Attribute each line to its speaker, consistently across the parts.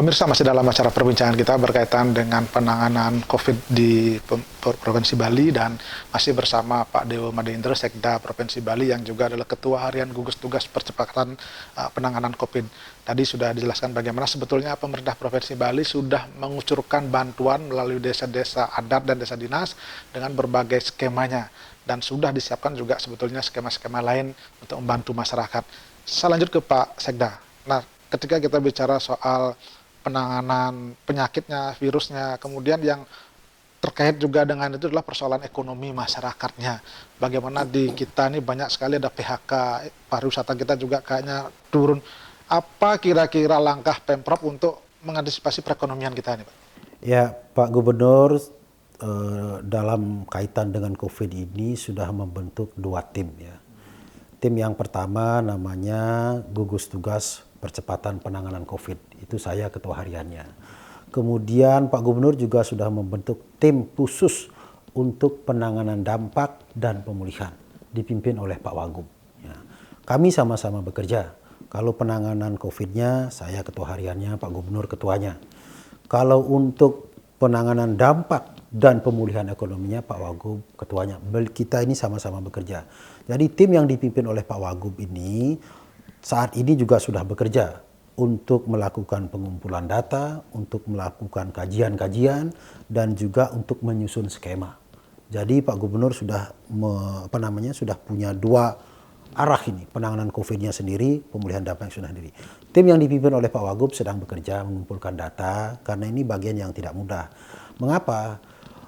Speaker 1: Pemirsa, masih dalam acara perbincangan kita berkaitan dengan penanganan COVID di Provinsi Bali, dan masih bersama Pak Dewo Madindra, Sekda Provinsi Bali, yang juga adalah Ketua Harian Gugus Tugas Percepatan Penanganan COVID. Tadi sudah dijelaskan bagaimana sebetulnya pemerintah Provinsi Bali sudah mengucurkan bantuan melalui desa-desa adat dan desa dinas dengan berbagai skemanya, dan sudah disiapkan juga sebetulnya skema-skema lain untuk membantu masyarakat. Saya lanjut ke Pak Sekda. Nah, ketika kita bicara soal penanganan penyakitnya, virusnya, kemudian yang terkait juga dengan itu adalah persoalan ekonomi masyarakatnya. Bagaimana di kita ini banyak sekali ada PHK, pariwisata kita juga kayaknya turun. Apa kira-kira langkah Pemprov untuk mengantisipasi perekonomian kita ini, Pak?
Speaker 2: Ya, Pak Gubernur dalam kaitan dengan COVID ini sudah membentuk 2 tim ya. Tim yang pertama namanya Gugus Tugas Percepatan Penanganan COVID. Itu saya ketua hariannya. Kemudian Pak Gubernur juga sudah membentuk tim khusus untuk penanganan dampak dan pemulihan, dipimpin oleh Pak Wagub. Ya. Kami sama-sama bekerja. Kalau penanganan COVID-nya, saya ketua hariannya, Pak Gubernur ketuanya. Kalau untuk penanganan dampak dan pemulihan ekonominya, Pak Wagub ketuanya. Kita ini sama-sama bekerja. Jadi tim yang dipimpin oleh Pak Wagub ini saat ini juga sudah bekerja untuk melakukan pengumpulan data, untuk melakukan kajian-kajian, dan juga untuk menyusun skema. Jadi Pak Gubernur sudah sudah punya 2 arah ini, penanganan COVID-nya sendiri, pemulihan dampak sudah sendiri. Tim yang dipimpin oleh Pak Wagub sedang bekerja mengumpulkan data, karena ini bagian yang tidak mudah. Mengapa?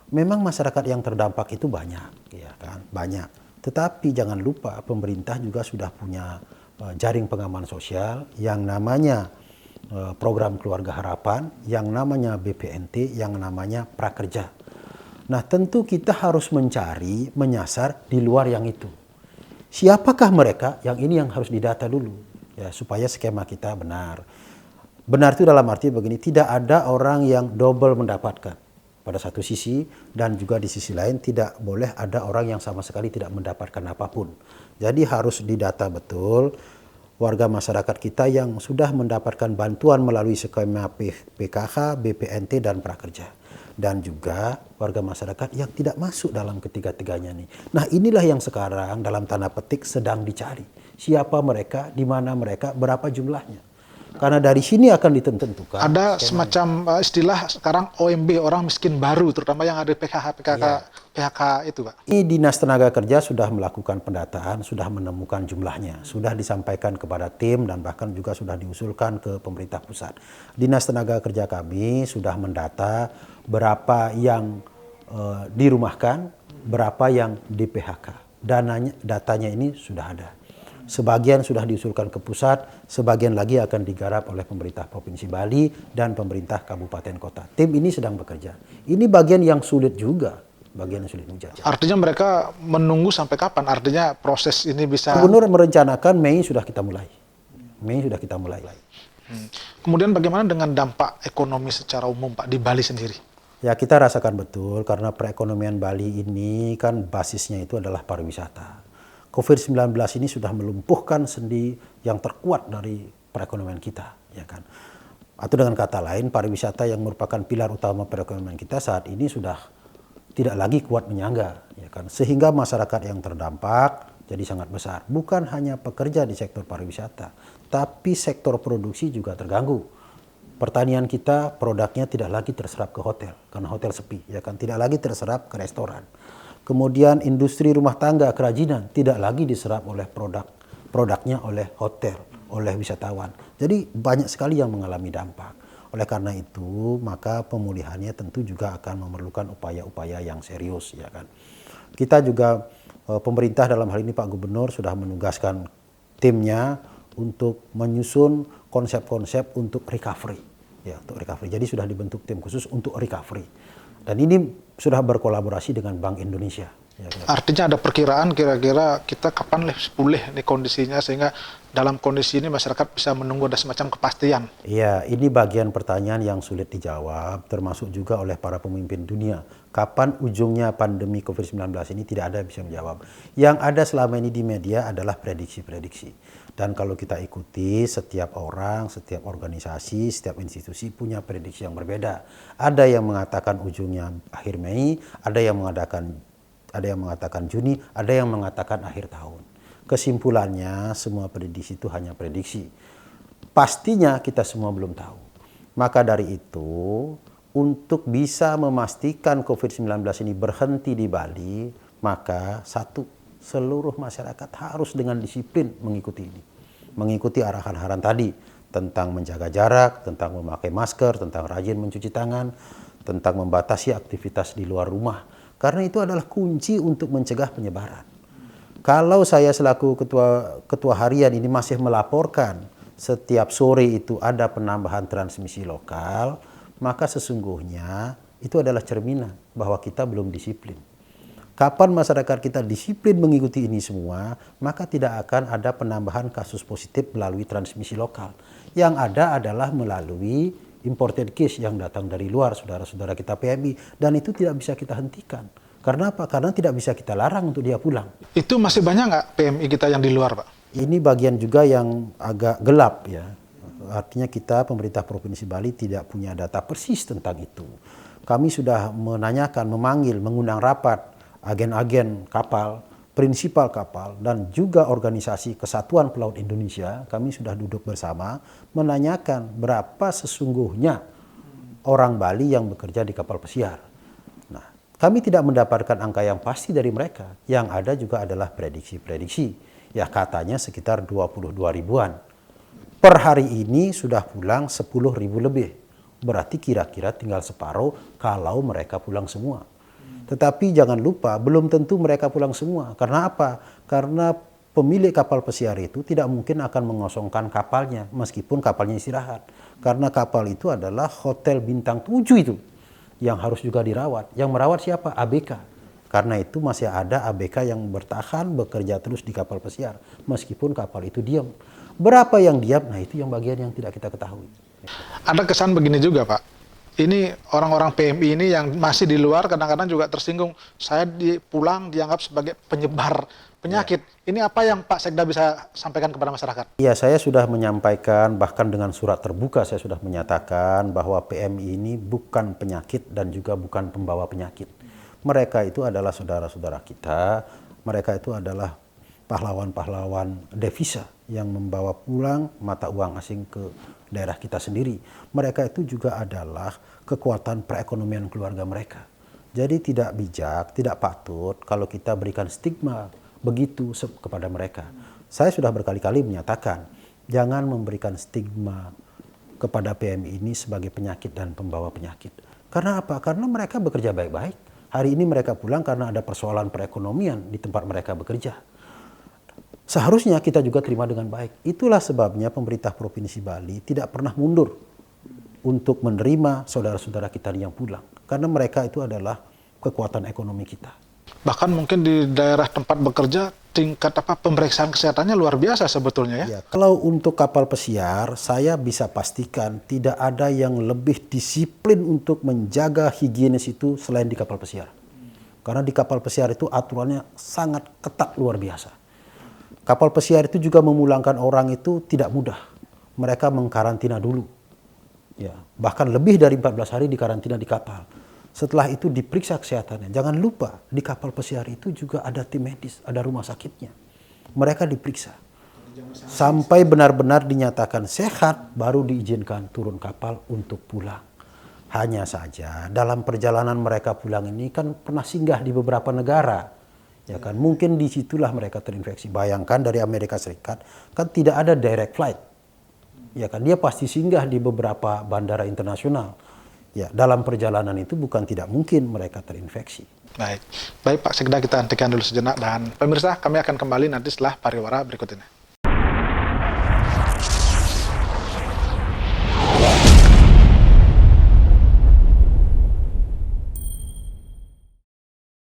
Speaker 2: Memang masyarakat yang terdampak itu banyak, ya kan? Banyak. Tetapi jangan lupa pemerintah juga sudah punya jaring pengaman sosial yang namanya program Keluarga Harapan, yang namanya BPNT, yang namanya Prakerja. Nah, tentu kita harus mencari, menyasar di luar yang itu. Siapakah mereka? Yang ini yang harus didata dulu ya, supaya skema kita benar. Benar itu dalam arti begini, tidak ada orang yang double mendapatkan pada satu sisi, dan juga di sisi lain tidak boleh ada orang yang sama sekali tidak mendapatkan apapun. Jadi harus didata betul warga masyarakat kita yang sudah mendapatkan bantuan melalui skema PKH, BPNT, dan Prakerja. Dan juga warga masyarakat yang tidak masuk dalam ketiga-tiganya nih. Nah, inilah yang sekarang dalam tanda petik sedang dicari. Siapa mereka, di mana mereka, berapa jumlahnya. Karena dari sini akan ditentukan.
Speaker 1: Ada semacam istilah sekarang OMB, orang miskin baru, terutama yang ada PHK itu, Pak.
Speaker 2: Ini Dinas Tenaga Kerja sudah melakukan pendataan, sudah menemukan jumlahnya, sudah disampaikan kepada tim, dan bahkan juga sudah diusulkan ke pemerintah pusat. Dinas Tenaga Kerja kami sudah mendata berapa yang dirumahkan, berapa yang di PHK. Datanya ini sudah ada. Sebagian sudah diusulkan ke pusat, sebagian lagi akan digarap oleh pemerintah Provinsi Bali dan pemerintah kabupaten kota. Tim ini sedang bekerja. Ini bagian yang sulit juga.
Speaker 1: Artinya mereka menunggu sampai kapan? Artinya proses ini bisa...
Speaker 2: Gubernur merencanakan Mei sudah kita mulai.
Speaker 1: Kemudian bagaimana dengan dampak ekonomi secara umum, Pak, di Bali sendiri?
Speaker 2: Ya, kita rasakan betul karena perekonomian Bali ini kan basisnya itu adalah pariwisata. COVID-19 ini sudah melumpuhkan sendi yang terkuat dari perekonomian kita, ya kan. Atau dengan kata lain, pariwisata yang merupakan pilar utama perekonomian kita saat ini sudah tidak lagi kuat menyangga, ya kan. Sehingga masyarakat yang terdampak jadi sangat besar. Bukan hanya pekerja di sektor pariwisata, tapi sektor produksi juga terganggu. Pertanian kita produknya tidak lagi terserap ke hotel karena hotel sepi, ya kan. Tidak lagi terserap ke restoran. Kemudian industri rumah tangga, kerajinan tidak lagi diserap oleh produknya oleh hotel, oleh wisatawan. Jadi banyak sekali yang mengalami dampak. Oleh karena itu, maka pemulihannya tentu juga akan memerlukan upaya-upaya yang serius, ya kan. Kita juga pemerintah dalam hal ini Pak Gubernur sudah menugaskan timnya untuk menyusun konsep-konsep untuk recovery, ya, untuk recovery. Jadi sudah dibentuk tim khusus untuk recovery. Dan ini sudah berkolaborasi dengan Bank Indonesia. Ya, ya.
Speaker 1: Artinya ada perkiraan kira-kira kita kapan pulih nih kondisinya sehingga dalam kondisi ini masyarakat bisa menunggu ada semacam kepastian.
Speaker 2: Iya, ini bagian pertanyaan yang sulit dijawab, termasuk juga oleh para pemimpin dunia. Kapan ujungnya pandemi COVID-19 ini tidak ada yang bisa menjawab. Yang ada selama ini di media adalah prediksi-prediksi. Dan kalau kita ikuti, setiap orang, setiap organisasi, setiap institusi punya prediksi yang berbeda. Ada yang mengatakan ujungnya akhir Mei, ada yang mengatakan Juni, ada yang mengatakan akhir tahun. Kesimpulannya, semua prediksi itu hanya prediksi. Pastinya kita semua belum tahu. Maka dari itu, untuk bisa memastikan COVID-19 ini berhenti di Bali, maka satu, seluruh masyarakat harus dengan disiplin mengikuti ini. Mengikuti arahan-arahan tadi tentang menjaga jarak, tentang memakai masker, tentang rajin mencuci tangan, tentang membatasi aktivitas di luar rumah. Karena itu adalah kunci untuk mencegah penyebaran. Kalau saya selaku ketua harian ini masih melaporkan setiap sore itu ada penambahan transmisi lokal, maka sesungguhnya itu adalah cerminan bahwa kita belum disiplin. Kapan masyarakat kita disiplin mengikuti ini semua, maka tidak akan ada penambahan kasus positif melalui transmisi lokal. Yang ada adalah melalui imported case yang datang dari luar, saudara-saudara kita PMI, dan itu tidak bisa kita hentikan. Karena apa? Karena tidak bisa kita larang untuk dia pulang.
Speaker 1: Itu masih banyak nggak PMI kita yang di luar, Pak?
Speaker 2: Ini bagian juga yang agak gelap ya. Artinya kita pemerintah Provinsi Bali tidak punya data persis tentang itu. Kami sudah menanyakan, memanggil, mengundang rapat agen-agen kapal, prinsipal kapal, dan juga organisasi Kesatuan Pelaut Indonesia. Kami sudah duduk bersama menanyakan berapa sesungguhnya orang Bali yang bekerja di kapal pesiar. Kami tidak mendapatkan angka yang pasti dari mereka. Yang ada juga adalah prediksi-prediksi. Ya katanya sekitar 22 ribuan. Per hari ini sudah pulang 10 ribu lebih. Berarti kira-kira tinggal separuh kalau mereka pulang semua. Tetapi jangan lupa belum tentu mereka pulang semua. Karena apa? Karena pemilik kapal pesiar itu tidak mungkin akan mengosongkan kapalnya meskipun kapalnya istirahat. Karena kapal itu adalah hotel bintang 7 itu. Yang harus juga dirawat. Yang merawat siapa? ABK. Karena itu masih ada ABK yang bertahan bekerja terus di kapal pesiar. Meskipun kapal itu diam. Berapa yang diam? Nah itu yang bagian yang tidak kita ketahui.
Speaker 1: Ada kesan begini juga, Pak. Ini orang-orang PMI ini yang masih di luar kadang-kadang juga tersinggung. Saya pulang dianggap sebagai penyebar penyakit. Ini apa yang Pak Sekda bisa sampaikan kepada masyarakat?
Speaker 2: Ya, saya sudah menyampaikan, bahkan dengan surat terbuka saya sudah menyatakan bahwa PMI ini bukan penyakit dan juga bukan pembawa penyakit. Mereka itu adalah saudara-saudara kita, mereka itu adalah pahlawan-pahlawan devisa yang membawa pulang mata uang asing ke daerah kita sendiri. Mereka itu juga adalah kekuatan perekonomian keluarga mereka. Jadi tidak bijak, tidak patut kalau kita berikan stigma begitu kepada mereka. Saya sudah berkali-kali menyatakan, jangan memberikan stigma kepada PMI ini sebagai penyakit dan pembawa penyakit. Karena apa? Karena mereka bekerja baik-baik. Hari ini mereka pulang karena ada persoalan perekonomian di tempat mereka bekerja. Seharusnya kita juga terima dengan baik. Itulah sebabnya pemerintah Provinsi Bali tidak pernah mundur untuk menerima saudara-saudara kita yang pulang. Karena mereka itu adalah kekuatan ekonomi kita.
Speaker 1: Bahkan mungkin di daerah tempat bekerja tingkat pemeriksaan kesehatannya luar biasa sebetulnya ya.
Speaker 2: Ya, kalau untuk kapal pesiar, saya bisa pastikan tidak ada yang lebih disiplin untuk menjaga higienis itu selain di kapal pesiar. Karena di kapal pesiar itu aturannya sangat ketat luar biasa. Kapal pesiar itu juga memulangkan orang itu tidak mudah. Mereka mengkarantina dulu. Ya, bahkan lebih dari 14 hari dikarantina di kapal. Setelah itu diperiksa kesehatannya. Jangan lupa di kapal pesiar itu juga ada tim medis, ada rumah sakitnya. Mereka diperiksa. Sampai benar-benar dinyatakan sehat baru diizinkan turun kapal untuk pulang. Hanya saja dalam perjalanan mereka pulang ini kan pernah singgah di beberapa negara. Ya kan, mungkin disitulah mereka terinfeksi. Bayangkan dari Amerika Serikat kan tidak ada direct flight. Ya kan, dia pasti singgah di beberapa bandara internasional. Ya, dalam perjalanan itu bukan tidak mungkin mereka terinfeksi.
Speaker 1: Baik Pak Sekda, kita hentikan dulu sejenak dan pemirsa kami akan kembali nanti setelah pariwara berikut ini.